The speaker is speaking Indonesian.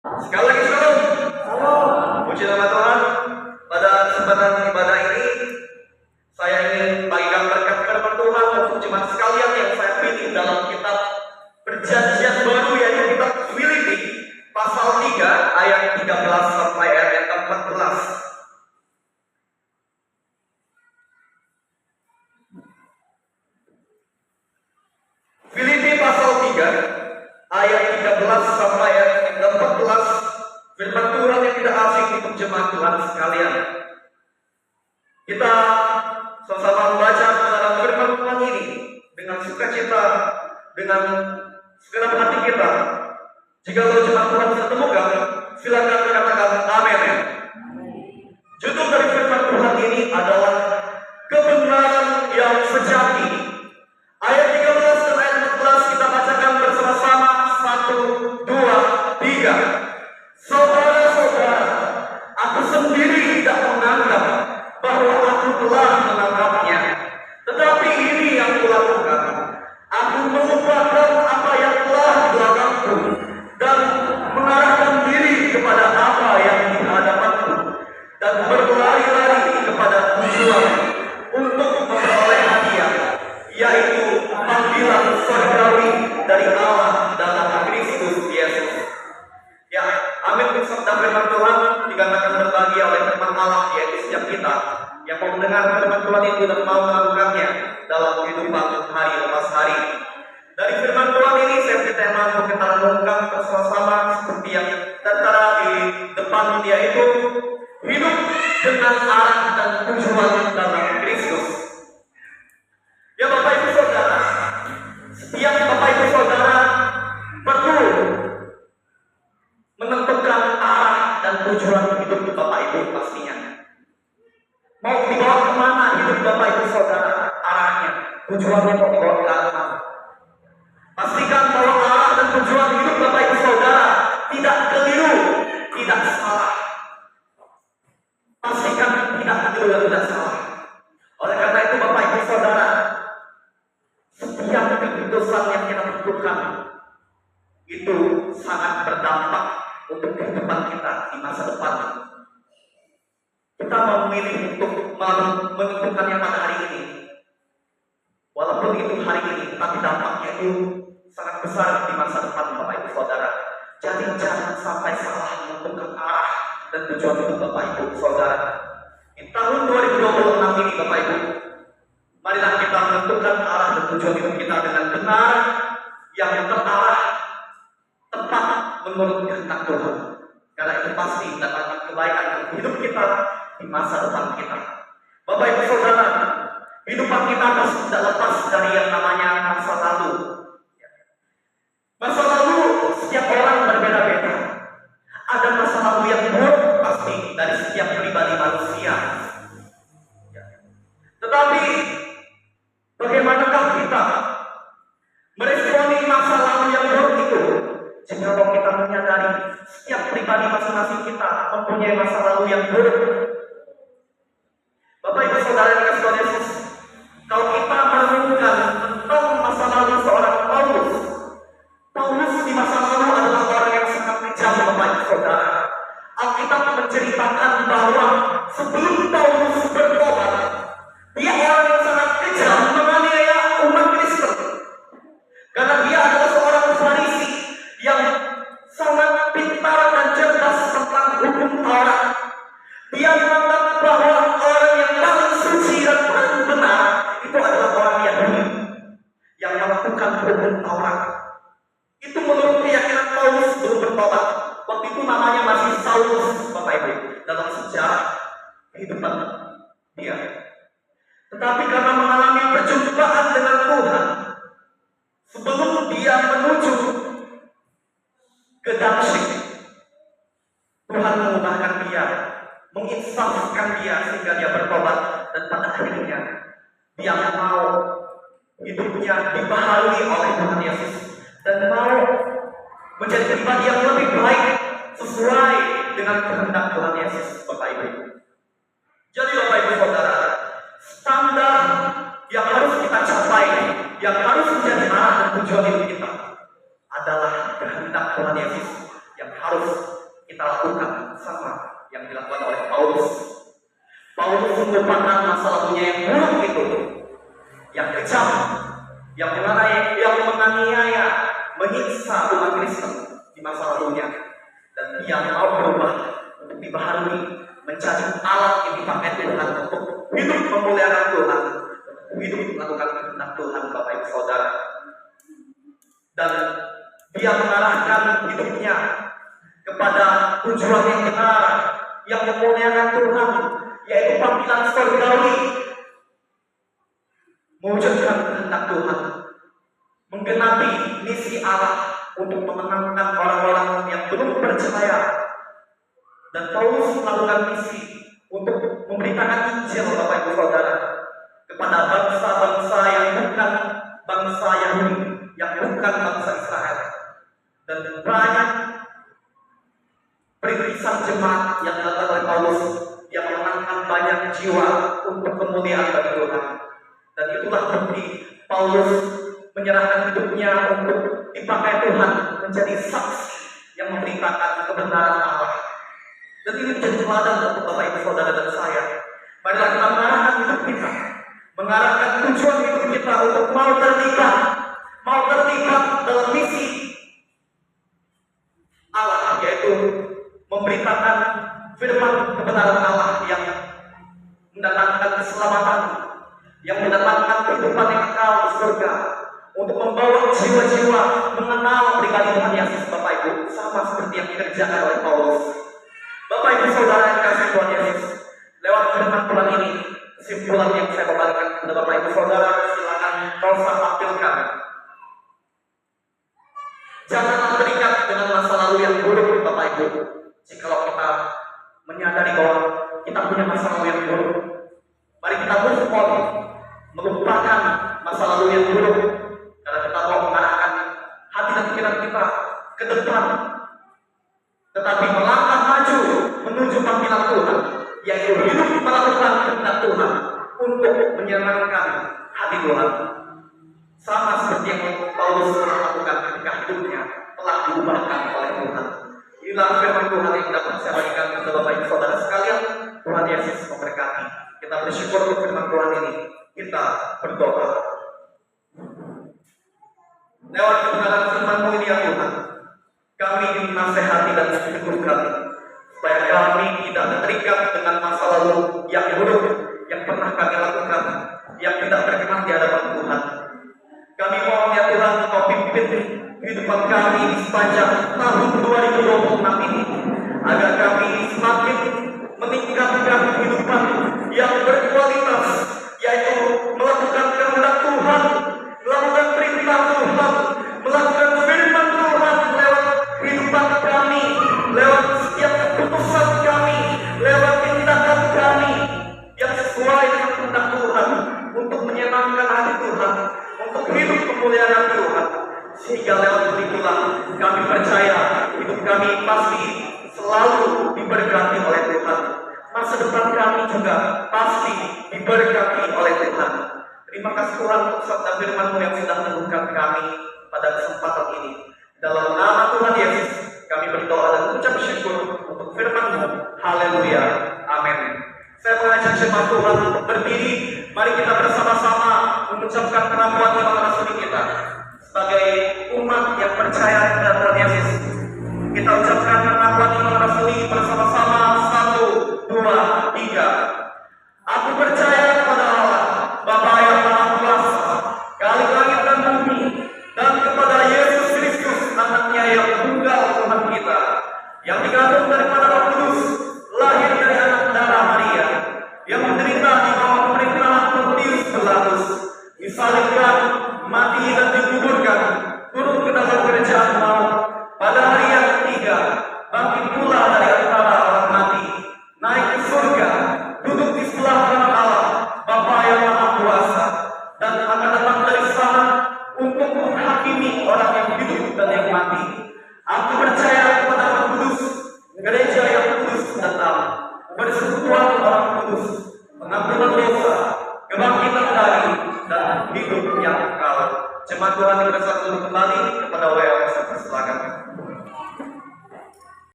Sekali lagi shalom. Puji nama Tuhan. Pada kesempatan ibadah ini, saya ingin bagikan berkat firman Tuhan untuk jemaat sekalian yang saya pilih dalam kitab Perjanjian Baru, yaitu kitab Filipi pasal 3 ayat 13 sampai ayat 14. Filipi pasal 3 ayat 13 sampai ayat 14, firman Tuhan yang tidak asing untuk jemaat Tuhan sekalian. Kita sama-sama membaca dalam firman Tuhan ini dengan sukacita, dengan segenap hati kita. Jika jemaat Tuhan bisa temukan, silakan katakan amin. Judul dari firman Tuhan ini adalah kebenaran yang sejati. Ayat 13 dan ayat 14 kita bacakan bersama-sama. 1, 2, 3. Saudara-saudara, aku sendiri tidak menganggap bahwa aku telah menangkapnya, tetapi ini yang kulakukan. Aku melupakan apa yang telah belakangku dan mengarahkan diri kepada apa yang di hadapanku, dan berlari-lari kepada tujuan untuk memperoleh hadiah, yaitu panggilan surgawi dari Allah dalam Kristus Yesus. Ya, amin. Sabda firman Tuhan dikatakan berbagi oleh firman Allah, yaitu setiap kita yang mau mendengar firman Tuhan itu dan mau melakukannya dalam kehidupan hari lepas hari. Dari firman Tuhan ini saya beri tema untuk kita renungkan bersama-sama seperti yang tertera di depan, yaitu hidup dengan arah dan tujuan dalam Kristus. Ya Bapak Ibu Saudara, setiap Bapak Ibu Saudara perlu menentukan arah dan tujuan hidup Bapak Ibu pastinya. Mau dibawa kemana hidup Bapak Ibu Saudara, arahnya, tujuannya mau dibawa ke arah mana? Pastikan bahwa arah dan tujuan hidup Bapak Ibu Saudara tidak keliru, tidak salah. Pastikan tidak keliru dan tidak salah. Oleh karena itu Bapak Ibu Saudara, setiap keputusan yang kita tentukan itu sangat berdampak untuk kehidupan kita di masa depan. Kita memilih untuk menentukan yang pada hari ini, walaupun itu hari ini, tapi dampaknya itu sangat besar di masa depan Bapak Ibu Saudara. Jadi jangan sampai salah menentukan arah dan tujuan hidup Bapak Ibu Saudara. Di tahun 2026 ini Bapak Ibu, marilah kita menentukan arah dan tujuan hidup kita dengan benar, yang terarah, tepat menurut kehendak Tuhan. Karena itu pasti mendatangkan kebaikan dalam hidup kita di masa depan kita. Bapak Ibu Saudara, kehidupan kita harus tidak lepas dari yang namanya masa lalu. Masa lalu setiap orang berbeda-beda. Ada masa lalu yang buruk pasti dari setiap pribadi manusia. Tetapi bagaimanakah kita meresponi masa lalu yang buruk itu? Jika kita menyadari setiap pribadi masing-masing kita mempunyai masa lalu yang buruk. Bapak Ibu Saudara yang dikasihi Tuhan Yesus, kalau kita merenungkan tentang masa lalu seorang Paulus di masa lalu adalah orang yang sangat kejam Bapak Ibu Saudara. Alkitab menceritakan bahwa sebelum Paulus bertobat, dia orang yang sangat kejam menganiaya umat Kristen. Karena dia adalah seorang Farisi yang sangat pintar dan cerdas tentang hukum Taurat. Dia menganggap bahwa orang yang paling suci dan paling benar itu adalah orang Yahudi yang melakukan hukum Taurat. Itu menurut keyakinan Paulus belum bertobat. Waktu itu namanya masih Saulus, Bapak Ibu, dalam sejarah kehidupan dia. Tetapi karena mengalami perjumpaan dengan Tuhan, sebelum dia menuju ke Damsyik, Tuhan mengubahkan dia, menginsafkan dia sehingga dia bertobat, dan pada akhirnya dia mau hidupnya dibaharui oleh Tuhan Yesus dan mau menjadi pribadi yang lebih baik sesuai dengan kehendak Tuhan Yesus, Bapak Ibu. Jadi Bapak Ibu Saudara, standar yang harus kita capai, yang harus menjadi arah dan tujuan hidup kita adalah kehendak Tuhan Yesus yang harus kita lakukan sama yang dilakukan oleh Paulus. Paulus melupakan masa lalunya yang buruk itu, yang kejam, yang menganiaya, menyiksa umat Kristen di masa lalunya, dan dia mau berubah untuk dibaharui menjadi alat yang dipakai Tuhan untuk hidup memuliakan Tuhan, hidup melakukan kehendak Tuhan, Bapak Ibu Saudara. Dan dia mengarahkan hidupnya kepada tujuan yang benar, yang memuliakan Tuhan, yaitu panggilan surgawi, mewujudkan kehendak Tuhan, menggenapi misi Allah untuk memenangkan orang-orang yang belum percaya. Dan Paulus melakukan misi untuk memberitakan Injil, Bapak Ibu Saudara, kepada bangsa-bangsa yang bukan bangsa Yahudi, yang bukan bangsa Israel. Dan banyak peririsan jemaat yang dilakukan oleh Paulus, yang memenangkan banyak jiwa untuk kemuliaan bagi Tuhan. Dan itulah bukti Paulus menyerahkan hidupnya untuk dipakai Tuhan menjadi saksi yang memberitakan kebenaran Allah. Dan ini menjadi teladan untuk Bapak Ibu Saudara dan saya. Marilah kita mengarahkan hidup kita, mengarahkan tujuan hidup kita untuk mau terlibat dalam misi Allah, yaitu memberitakan firman kebenaran Allah yang mendatangkan keselamatan, yang mendatangkan kehidupan yang kekal di surga, untuk membawa jiwa-jiwa mengenal pribadi Tuhan Yesus, Bapak Ibu, sama seperti yang dikerjakan oleh Paulus. Bapak Ibu Saudara yang kasih Tuhan Yesus, lewat firman Tuhan ini, kesimpulan yang saya kembalikan kepada Bapak Ibu Saudara, silakan Rosa tampilkan. Janganlah terikat dengan masa lalu yang buruk, Bapak Ibu. Jikalau kita menyadari bahwa kita punya masa lalu yang buruk, mari kita move on, melupakan masa lalu yang buruk, karena kita mau mengarahkan hati dan pikiran kita ke depan, tetapi melangkah maju menuju panggilan Tuhan, yaitu hidup melakukan kehendak Tuhan untuk menyenangkan hati Tuhan, sama seperti yang Paulus telah lakukan ketika hidupnya telah diubahkan oleh Tuhan. Inilah firman Tuhan yang dapat saya bagikan kepada Bapak Ibu Saudara sekalian. Tuhan Yesus memberkati. Kita bersyukur untuk firman Tuhan ini. Kita berdoa. Lewat kebenaran firman-Mu ini ya Tuhan, kami dinasehati dan diteguhkan supaya kami tidak terikat dengan masa lalu yang buruk yang pernah kami lakukan, yang tidak berkenan di hadapan Tuhan. Kami mohon ya Tuhan, Engkau pimpin kehidupan kami di sepanjang tahun 2026 ini, agar kami semakin meningkatkan kehidupan yang berkualitas, yaitu melakukan kehendak Tuhan, melakukan perintah Tuhan, melakukan firman Tuhan lewat kehidupan kami, lewat setiap keputusan kami, lewat tindakan kami yang sesuai dengan kehendak Tuhan, untuk menyenangkan hati Tuhan, untuk hidup kemuliaan Tuhan. Sehingga lewat itulah kami percaya hidup kami pasti selalu diberkati oleh Tuhan. Masa depan kami juga pasti diberkati oleh Tuhan. Terima kasih Tuhan untuk sabda firman-Mu yang sudah meneguhkan kami pada kesempatan ini. Dalam nama Tuhan Yesus kami berdoa dan ucap syukur untuk firman-Mu. Haleluya. Amin. Saya mengajak jemaat Tuhan untuk berdiri. Mari kita bersama-sama mengucapkan pengakuan iman rasuli kita sebagai umat yang percaya kepada Tuhan Yesus. Kita ucapkan pengakuan iman rasuli bersama-sama. 1, 2, 3. Aku percaya kepada Allah, Bapa yang Maha Kuasa, Khalik langit dan bumi, dan kepada Yesus Kristus, Anaknya yang tunggal Tuhan kita, yang dikandung daripada